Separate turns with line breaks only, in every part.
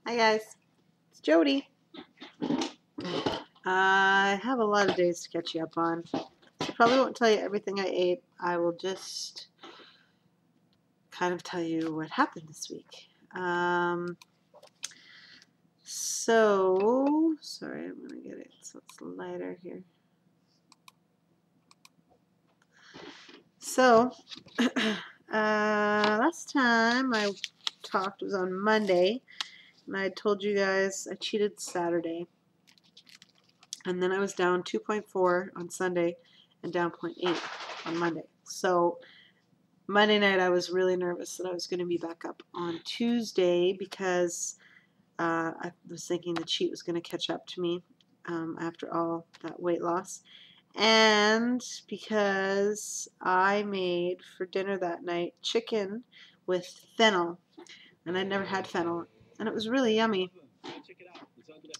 Hi guys, it's Jody. I have a lot of days to catch you up on. So probably won't tell you everything I ate. I will just kind of tell you what happened this week. Sorry, I'm going to get it so it's lighter here. So, last time I talked was on Monday, and I told you guys I cheated Saturday. And then I was down 2.4 on Sunday and down 0.8 on Monday. So Monday night I was really nervous that I was going to be back up on Tuesday because I was thinking the cheat was going to catch up to me after all that weight loss. And because I made for dinner that night chicken with fennel. And I'd never had fennel. And it was really yummy.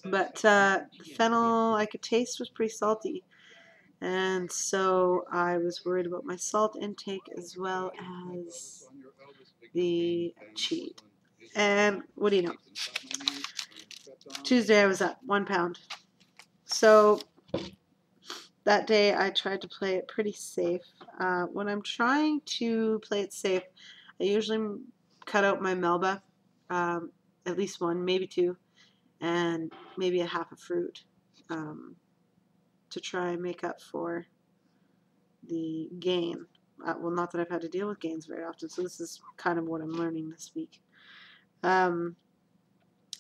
But the fennel I could taste was pretty salty. And so I was worried about my salt intake as well as the cheat. And what do you know? Tuesday I was up 1 pound. So that day I tried to play it pretty safe. When I'm trying to play it safe, I usually cut out my Melba, at least one, maybe two, and maybe a half a fruit to try and make up for the gain. Well, not that I've had to deal with gains very often, so this is kind of what I'm learning this week.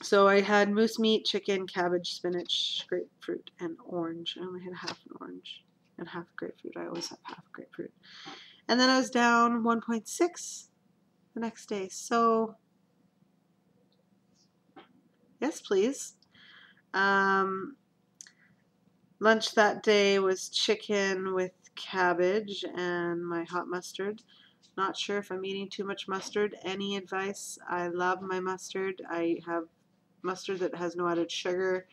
So I had moose meat, chicken, cabbage, spinach, grapefruit, and orange. I only had half an orange and half a grapefruit. I always have half a grapefruit. And then I was down 1.6 the next day. So, yes, please. Lunch that day was chicken with cabbage and my hot mustard. Not sure if I'm eating too much mustard. Any advice? I love my mustard. I have mustard that has no added sugar.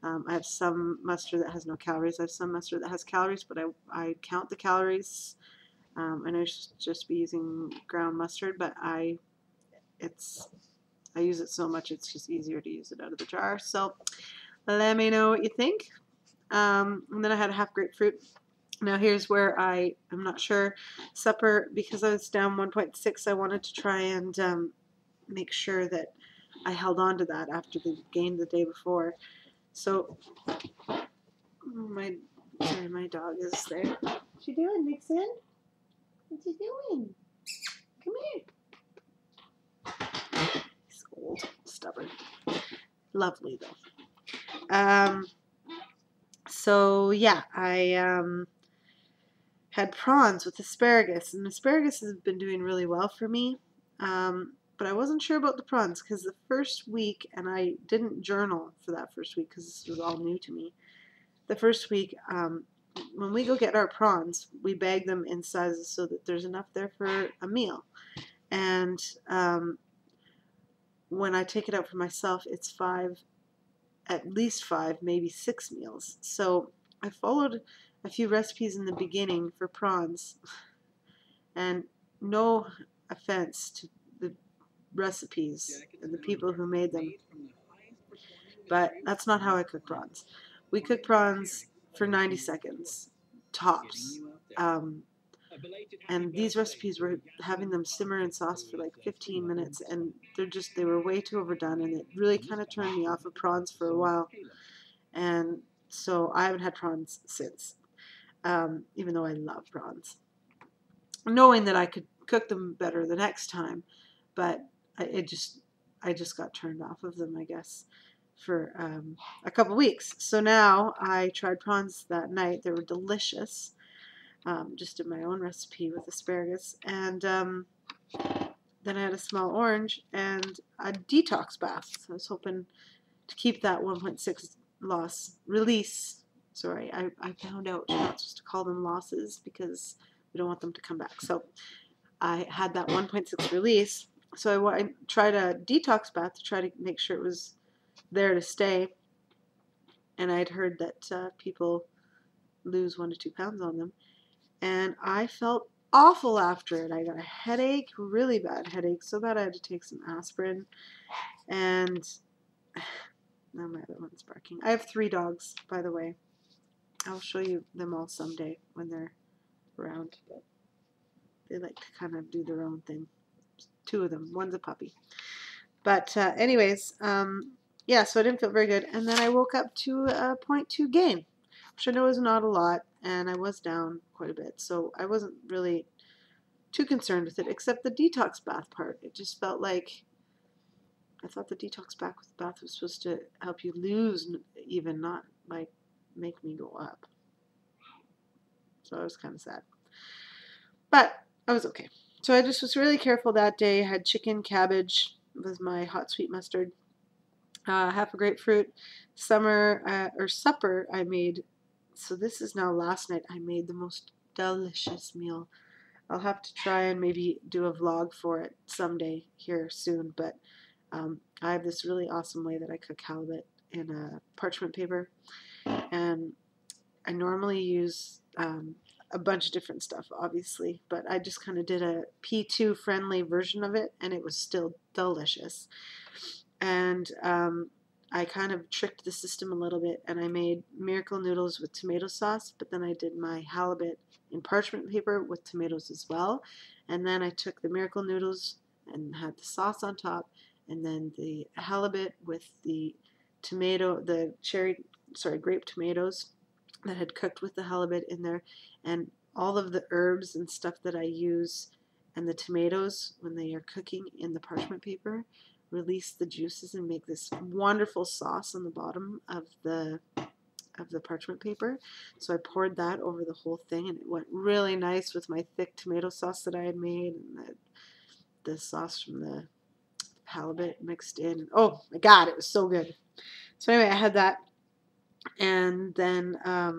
I have some mustard that has no calories. I have some mustard that has calories, but I count the calories. And I should just be using ground mustard, but I use it so much it's just easier to use it out of the jar. So let me know what you think. And then I had a half grapefruit. Now here's where I'm not sure. Supper, because I was down 1.6, I wanted to try and make sure that I held on to that after the gain the day before. So my dog is there. What you doing, Nixon? What you doing? Come here. He's old, stubborn. Lovely though. So yeah, I had prawns with asparagus, and asparagus has been doing really well for me. But I wasn't sure about the prawns because the first week, and I didn't journal for that first week because this was all new to me. The first week, when we go get our prawns, we bag them in sizes so that there's enough there for a meal. And when I take it out for myself, it's 5, at least 5, maybe 6 meals. So I followed a few recipes in the beginning for prawns, and no offense to the recipes and the people who made them, but that's not how I cook prawns. We cook prawns for 90 seconds tops, and these recipes were having them simmer in sauce for like 15 minutes, and they were way too overdone, and it really kind of turned me off of prawns for a while. And so I haven't had prawns since, even though I love prawns, knowing that I could cook them better the next time. But I just got turned off of them, I guess, for a couple weeks. So now I tried prawns that night. They were delicious, just in my own recipe with asparagus. And then I had a small orange and a detox bath. So I was hoping to keep that 1.6 release. Sorry, I found out you're not supposed to call them losses because we don't want them to come back. So I had that 1.6 release. So I tried a detox bath to try to make sure it was there to stay. And I'd heard that people lose 1 to 2 pounds on them. And I felt awful after it. I got a headache, really bad headache, so bad I had to take some aspirin. And Now my other one's barking. I have 3 dogs, by the way. I'll show you them all someday when they're around. But they like to kind of do their own thing. 2 of them. One's a puppy. But anyways, yeah, so I didn't feel very good. And then I woke up to a 0.2 gain, which I know is not a lot, and I was down quite a bit. So I wasn't really too concerned with it, except the detox bath part. It just felt like, I thought the detox bath was supposed to help you lose, even not like make me go up. So I was kind of sad. But I was okay. So I just was really careful that day. I had chicken, cabbage with my hot sweet mustard, half a grapefruit. Supper I made. So this is now last night. I made the most delicious meal. I'll have to try and maybe do a vlog for it someday here soon. But I have this really awesome way that I cook halibut in a parchment paper, and I normally use a bunch of different stuff, obviously, but I just kind of did a P2 friendly version of it, and it was still delicious. And I kind of tricked the system a little bit, and I made miracle noodles with tomato sauce, but then I did my halibut in parchment paper with tomatoes as well. And then I took the miracle noodles and had the sauce on top, and then the halibut with the grape tomatoes that had cooked with the halibut in there, and all of the herbs and stuff that I use, and the tomatoes when they are cooking in the parchment paper release the juices and make this wonderful sauce on the bottom of the parchment paper. So I poured that over the whole thing, and it went really nice with my thick tomato sauce that I had made, and the sauce from the halibut mixed in. Oh my God, it was so good. So anyway, I had that, and then I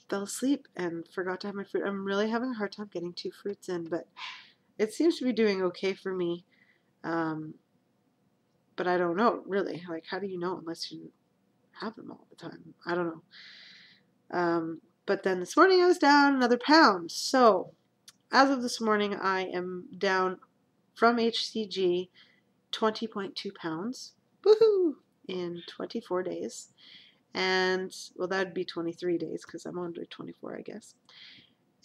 fell asleep and forgot to have my fruit. I'm really having a hard time getting 2 fruits in, but it seems to be doing okay for me. But I don't know, really. Like, how do you know unless you have them all the time? I don't know. But then this morning I was down another pound. So as of this morning, I am down from HCG 20.2 pounds. Woohoo! In 24 days. And, well, that would be 23 days because I'm on to 24, I guess.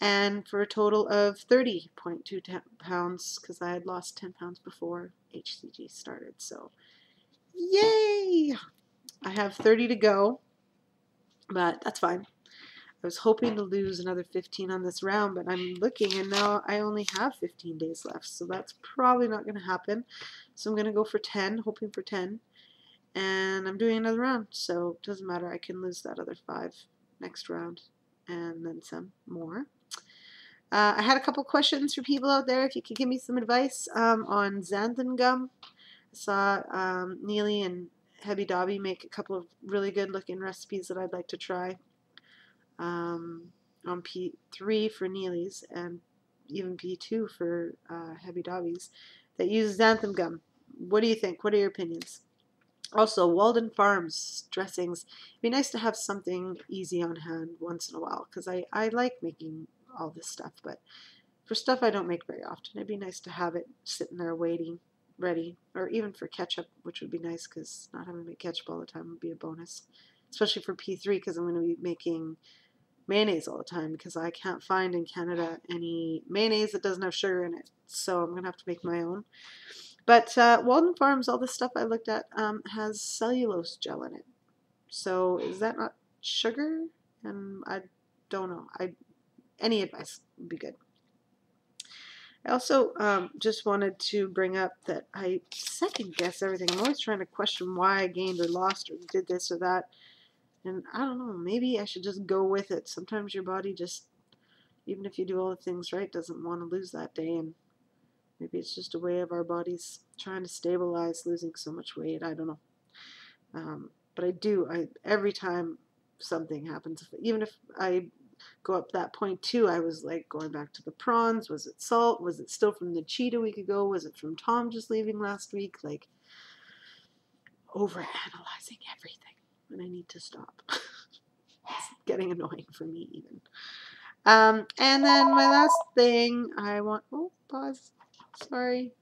And for a total of 30.2 pounds because I had lost 10 pounds before HCG started. So, yay! I have 30 to go, but that's fine. I was hoping to lose another 15 on this round, but I'm looking, and now I only have 15 days left, so that's probably not going to happen. So I'm going to go for 10, hoping for 10, and I'm doing another round, so it doesn't matter. I can lose that other 5 next round, and then some more. I had a couple questions for people out there. If you could give me some advice on xanthan gum. I saw Neely and Hebby Dobby make a couple of really good looking recipes that I'd like to try on P3 for Neely's and even P2 for Hebby Dobby's that use xanthan gum. What do you think? What are your opinions? Also, Walden Farms dressings. It'd be nice to have something easy on hand once in a while because I like making all this stuff, but for stuff I don't make very often, it'd be nice to have it sitting there waiting, ready, or even for ketchup, which would be nice because not having to make ketchup all the time would be a bonus, especially for P3 because I'm going to be making mayonnaise all the time because I can't find in Canada any mayonnaise that doesn't have sugar in it, so I'm going to have to make my own. But Walden Farms, all the stuff I looked at has cellulose gel in it, so is that not sugar? And I don't know. Any advice would be good. I also just wanted to bring up that I second guess everything. I'm always trying to question why I gained or lost or did this or that. And I don't know, maybe I should just go with it. Sometimes your body just, even if you do all the things right, doesn't want to lose that day. And maybe it's just a way of our bodies trying to stabilize losing so much weight. I don't know. But every time something happens, even if I go up that point too, I was like going back to the prawns. Was it salt? Was it still from the cheetah a week ago? Was it from Tom just leaving last week? Like, overanalyzing everything, and I need to stop. It's getting annoying for me even. And then my last thing I want, oh, pause, sorry.